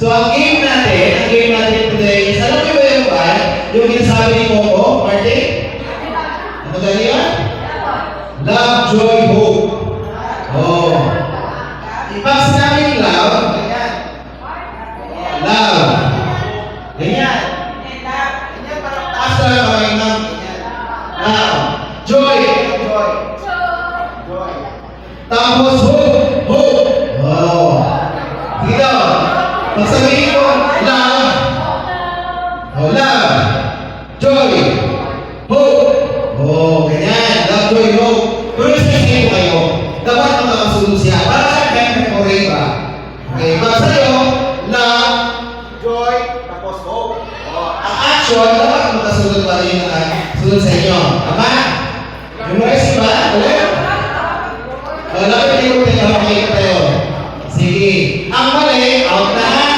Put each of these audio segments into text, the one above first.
So, ang game natin today is, alam mo ba yung ba? Yung ginasabi ni Coco, Martin? Ano gani yun? Love, joy, hope. Oh. Ipag sinabi love, ganyan. Love. Ganyan. Ganyan, parang taas na lang kamay ng ganyan. Love. Joy. Joy. Tapos hope. Hope. Oh. Sige daw. Pag sabihin ko, love. Oh, love. Joy. Hope. Oh, ganyan. Love, joy, hope. Kung sabihin ko kayo, dapat makakasunod siya. Para sa Henry Moreva. Okay, pag sa'yo, love, joy, tapos hope. Oh, ang action, dapat makasunod pa rin yung sunod sa inyo. Tama? Memorize ba? Ulit? Lapit kayo tayo, tayo. Sige. Ang mali, out na ha.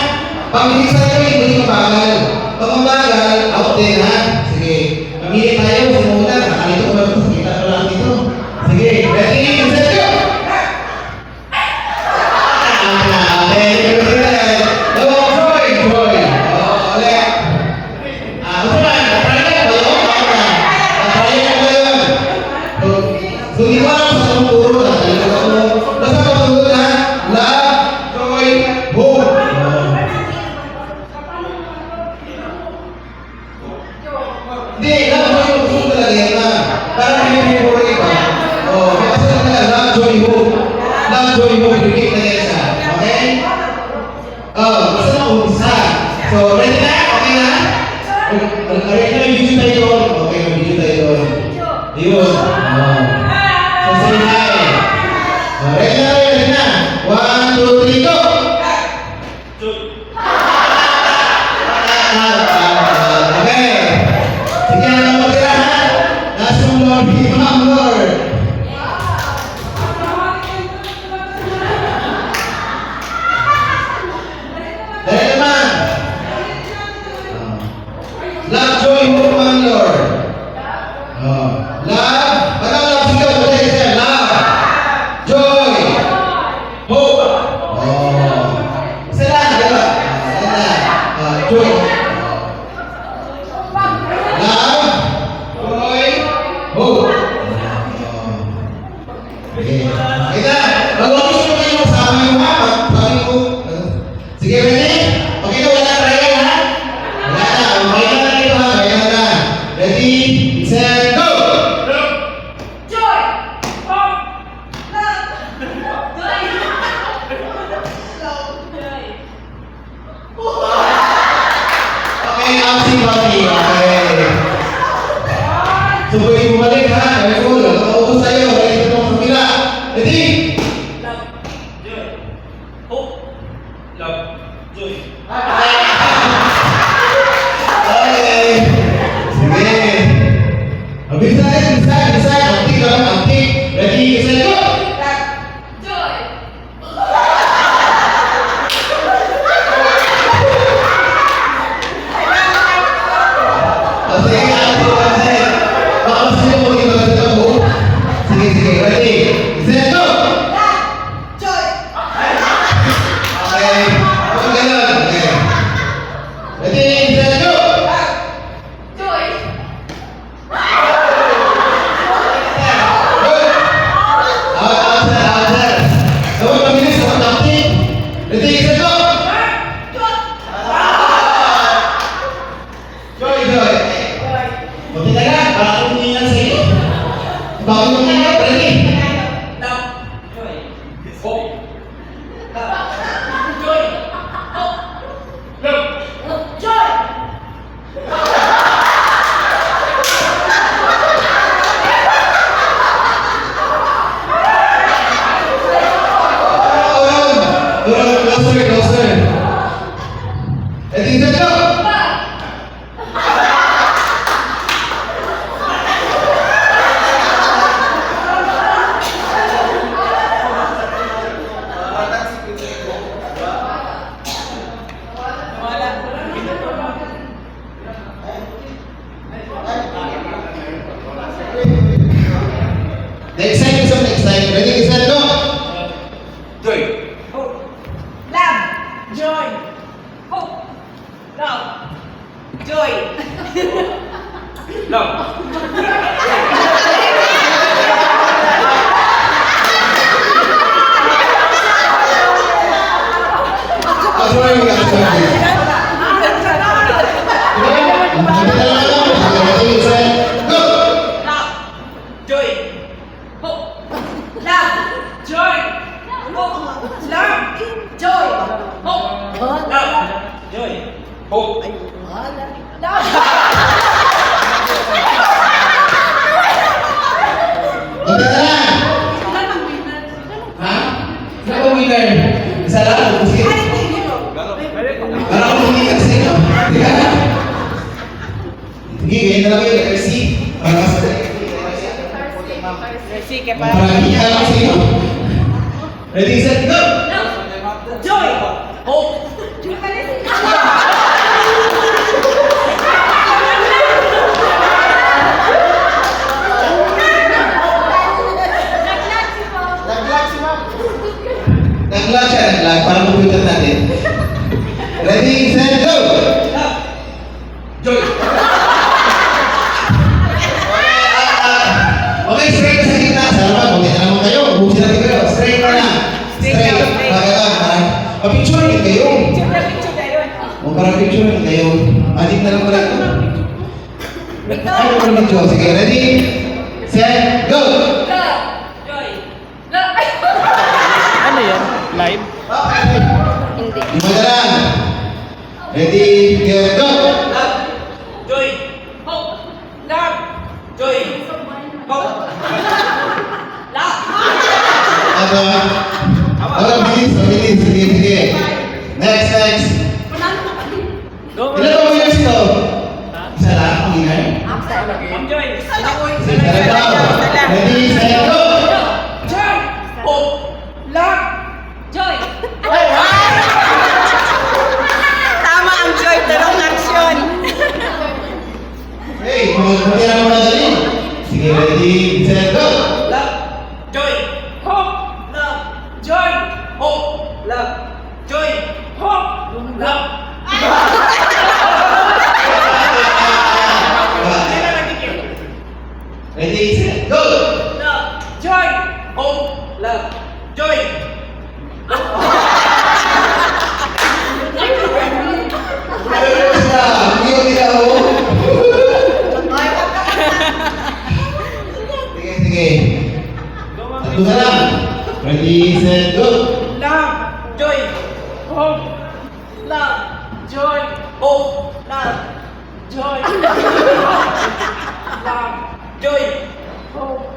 Pag hindi sa'yo, hindi mabagal. Pag mabagal, out din ha. Sige. Mamili tayo, simula. Nakalito ko ba ito? Kita ko lang dito. Sige. Ready? Set go! So, ready na? Okay na? Ready na yung video tayo doon? Okay, may video tayo doon. Yun. So, say hi. Ready na? Ready na? 1, 2, 3, go! Okay. Sige na lang magkira ha? Nasa yung Lord, Imam Lord. Dahil naman. Love, joy, hope, man, Lord. Love, parang love sigaw. Love, joy, hope. Isa lang, diba? Joy. Love, joy, hope. Okay. Okay na. Mag-office mo kayo kasama yung mga. Sabi ko. Sige, ready? Okay na, wala na tayo ha? Wala na. Okay na dito ha. Okay na. Ready, set, go! Joy! Hope! Love! Joy! Okay, absent-body. Okay. So, pwede bumalik ha. Very cool. Nakaupo sa'yo. Ready na itong kabila. Ready? Love! Joy! Hope! Love! Joy! Okay. Sige. Bisa. Antik lang, antik. Ready, set, go! Joy! Sige, antik. Baka sa'yo mo yung maganda mo. Sige. Ready, set, go! Joy! Okay. Huwag ganun. Okay. Ready, set, go! Joy! Out, sir. Gawin mabilis sa pag-acting. Ready, set, go! Joy. Buti na lang, para akong tingnan sa iyo. Bago yung tingnan, ready? Love! Joy! Hope! Joy! Hope! Love! Joy! Closer. Ready, set, go! Next time. Ready, set, go! Joy! Hope! Love! Joy! Hope. Love. Joy. Love. Ano yung mga sabi? Ready, set, go! Love. Joy. Hope. Love. Joy. Hope. Love. Joy. Hope. Love. Joy. Hope. Okay na lang. Ha? Ano ba winner? Isa lang? Sige. Parang ako hindi kasi, no? Sige na. Sige, ganyan na lang yun. Letter C. Para mas Sige, Parang hindi ka lang kasi, no? Ready, set, go! Joy. Hope. Nag-lag siya, nag-lag. Parang computer natin. Ready, set, go! Love. Joy. Okay, straight na sa gitna. Salamat, okay na naman kayo. Ubusin natin kayo. Straight na lang. Straight. Parang, pa-picture din kayo. O parang picture din kayo. Adik na lang pala ito. Ay, parang picture. Sige, ready, set, go! Love. Joy. Love. Ay. Ano yan? Live? Lima na lang. Ready, get, go! Love. Joy. Hope. Love. Joy. Hope. Love. Ano? Okay, bilis, bilis. Sige, sige. Next, next. Go! Ilan ba winners ito? Isa lang, ang winner? Ma'am Joy. Sige, talaga. Ready, set, go! Joy. Hope. Love. Joy. Tama ang joy, tarong action. Okay, hindi na madali. Sige, ready, set, go! Love. Joy. Hope. Love. Joy. Hope. Love. Joy. Hope. Love. Ready, set, go! Love. Joy. Hope. Love. Joy. Meron sila. Hindi ko nila ako. Sige, sige. Tatlo na lang. Ready, set, go! Love. Joy. Hope. Love. Joy. Hope. Love. Joy. Love. Joy. Hope.